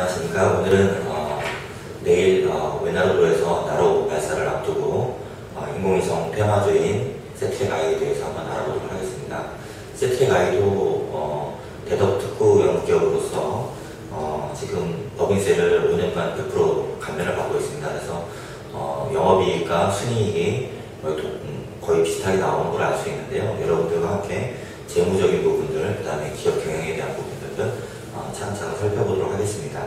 안녕하십니까. 오늘은 내일 외나루도에서 나로 발사를 앞두고 인공위성 테마주인 세트랙 I에 대해서 한번 알아보도록 하겠습니다. 세트랙 I도 대덕 특구 연구기업으로서 지금 법인세를 5년간 100% 감면을 받고 있습니다. 그래서 영업이익과 순이익이 거의 비슷하게 나오는 걸 알 수 있는데요. 여러분들과 함께 재무적인 부분들, 그 다음에 기업 경영에 대한 부분들을 차근차근 살펴보도록 하겠습니다.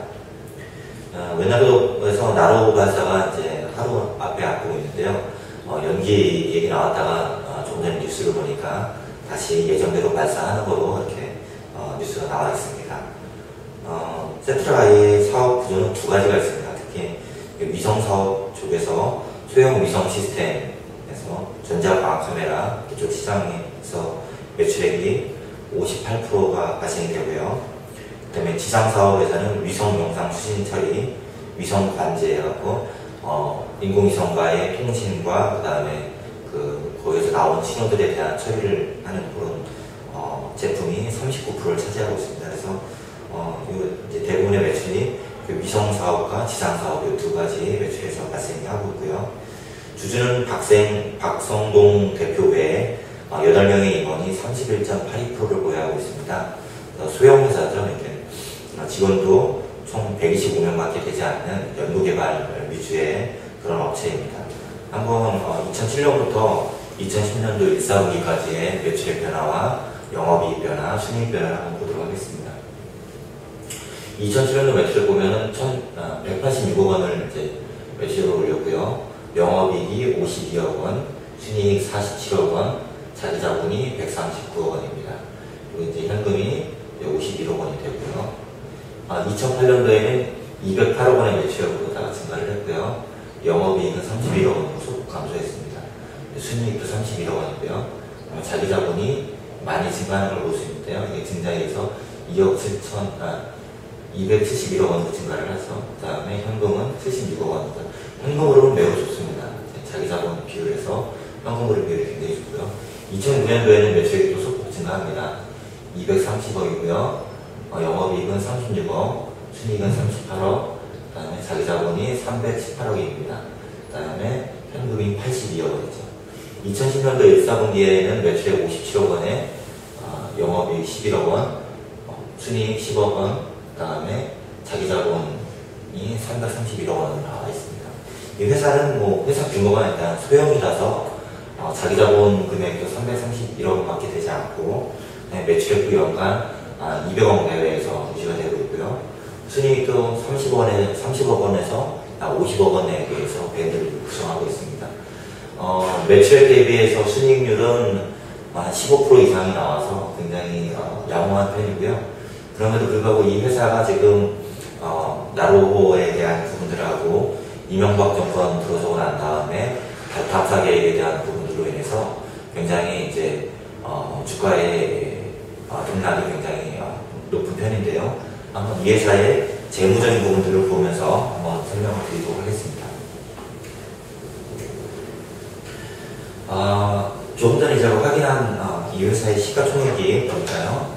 외나루도에서 나로 발사가 이제 하루 앞에 앞두고 있는데요. 연기 얘기 나왔다가 좀 전에 뉴스를 보니까 다시 예정대로 발사하는 거로 이렇게 뉴스가 나와 있습니다. 세트랙 I의 사업 구조는 두 가지가 있습니다. 특히 위성 사업 쪽에서 소형 위성 시스템에서 전자광학 카메라 이쪽 시장에서 매출액이 58%가 발생이 되고요. 그 다음에 지상 사업에서는 위성 영상 수신 처리, 위성 관제하고 인공위성과의 통신과 그 다음에 거기에서 나온 신호들에 대한 처리를 하는 그런 제품이 39%를 차지하고 있습니다. 그래서 이제 대부분의 매출이 위성 사업과 지상 사업 이 두 가지 매출에서 발생이 하고 있고요. 주주는 박성동 대표 외에 8명의 임원이 31.82%를 보유하고 있습니다. 소형 회사죠. 이렇게 직원도 총 125명밖에 되지 않는 연구개발 위주의 그런 업체입니다. 한번 2007년부터 2010년도 1사분기까지의 매출의 변화와 영업이익 변화, 순이익 변화를 한번 보도록 하겠습니다. 2007년도 매출을 보면은 186억 원을 이제 매출로 올렸고요. 영업이익이 52억 원, 순이익 47억 원, 자기자본이 139억 원입니다. 그리고 이제 현금이 51억 원이 되고요. 2008년도에는 208억 원의 매출액으로 증가를 했고요. 영업이익은 31억 원으로 소폭 감소했습니다. 순이익도 31억 원이고요. 자기자본이 많이 증가하는 걸 볼 수 있는데요. 이게 증자에서 271억 원으로 증가를 해서 그 다음에 현금은 76억 원입니다. 현금으로는 매우 좋습니다. 자기자본 비율에서 현금으로 비율이 굉장히 좋고요. 2009년도에는 매출액도 소폭 증가합니다. 230억이고요. 영업이익은 36억, 순이익은 38억, 그 다음에 자기자본이 318억입니다. 그 다음에 현금이 82억 원이죠. 2010년도 1사분기에는 매출액 57억 원에 영업이익 11억 원, 순이익 10억 원, 그 다음에 자기자본이 331억 원으로 나와 있습니다. 이 회사는 회사 규모가 일단 소형이라서 자기자본 금액도 331억 원밖에 되지 않고 매출액도 연간 200억 내외에서 유지가 되고 있고요. 순이익도 30억 원에서 50억 원 내외에서 밴드를 구성하고 있습니다. 매출액 대비해서 순이익률은 한 15% 이상이 나와서 굉장히 양호한 편이고요. 그럼에도 불구하고 이 회사가 지금 나로호에 대한 부분들하고 이명박 정권 들어서고 난 다음에 탈탑사 계획에 대한 부분들로 인해서 굉장히 이제 주가의 등락이 굉장히 높은 편인데요. 한번 이 회사의 재무적인 부분들을 보면서 한번 설명을 드리도록 하겠습니다. 조금 전에 제가 확인한 이 회사의 시가총액이 뭘까요?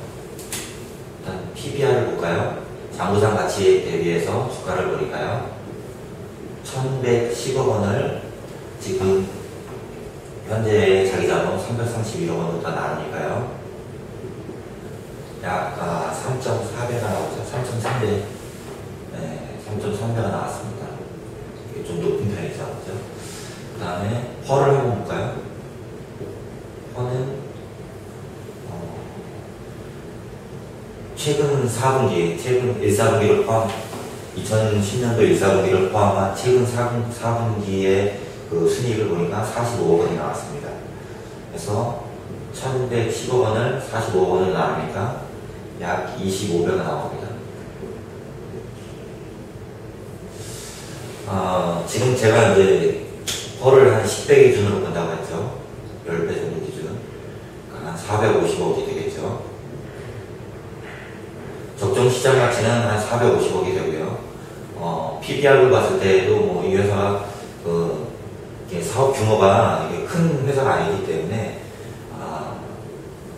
일단 PBR을 볼까요? 장부상 가치 대비해서 주가를 보니까요. 1110억 원을 지금 현재 자기자본 331억 원보다 나오니까요. 약 3.4배가 나오죠. 3.3배. 네, 3.3배가 나왔습니다. 이게 좀 높은 편이죠. 그죠? 그 다음에 펄을 한번 볼까요? 펄은 최근 1사분기를 포함 2010년도 1사분기를 포함한 최근 4분기의 그 순이익을 보니까 45억 원이 나왔습니다. 그래서 1110억 원을 45억 원을 나누니까 약 25배가 나옵니다. 지금 제가 이제 펄을 한 10배 기준으로 본다고 했죠. 10배 정도 기준. 한 450억이 되겠죠. 적정 시장 가치는 한 450억이 되고요. PBR로 봤을 때도 이 회사가 사업 규모가 큰 회사가 아니기 때문에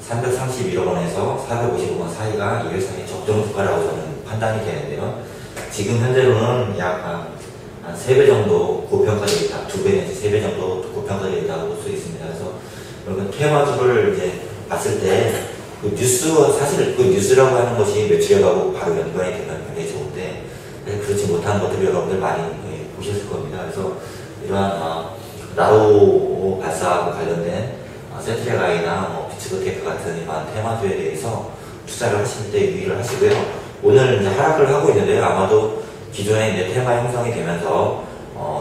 331억 원에서 450억 원 사이가 이 회사의 적정 주가라고 저는 판단이 되는데요. 지금 현재로는 약 한 3배 정도 고평가되어 있다. 2배 내지 3배 정도 고평가되어 있다고 볼 수 있습니다. 그래서 여러분 테마주를 이제 봤을 때 그 뉴스, 사실 그 뉴스라고 하는 것이 매출액하고 바로 연관이 되면 굉장히 좋은데 그렇지 못한 것들을 여러분들 많이 보셨을 겁니다. 그래서 이러한 나로 발사하고 관련된 센트랙아이나 비츠버테크 같은 이러한 테마주에 대해서 투자를 하실 때 유의를 하시고요. 오늘 이제 하락을 하고 있는데요. 아마도 기존에 이제 테마 형성이 되면서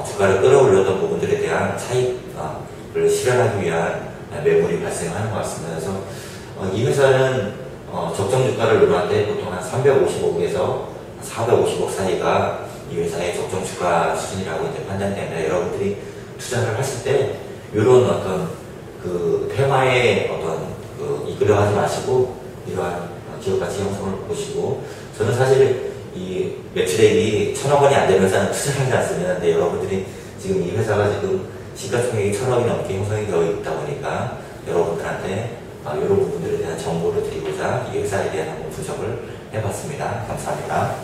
주가를 끌어올렸던 부분들에 대한 차익을 실현하기 위한 매물이 발생하는 것 같습니다. 그래서 이 회사는 적정 주가를 노릴 때 보통 한 350억에서 450억 사이가 이 회사의 적정 주가 수준이라고 이제 판단되는데 여러분들이 투자를 하실 때 이런 어떤 그 테마에 이끌려가지 마시고 이러한 기업 가치 형성을 보시고 저는 사실 이 매출액이 1,000억 원이 안 되는 회사는 투자를 하지 않습니다. 근데 여러분들이 지금 이 회사가 지금 시가총액이 1,000억이 넘게 형성이 되어 있다 보니까 여러분들한테 이런 부분들에 대한 정보를 드리고자 이 회사에 대한 한번 분석을 해봤습니다. 감사합니다.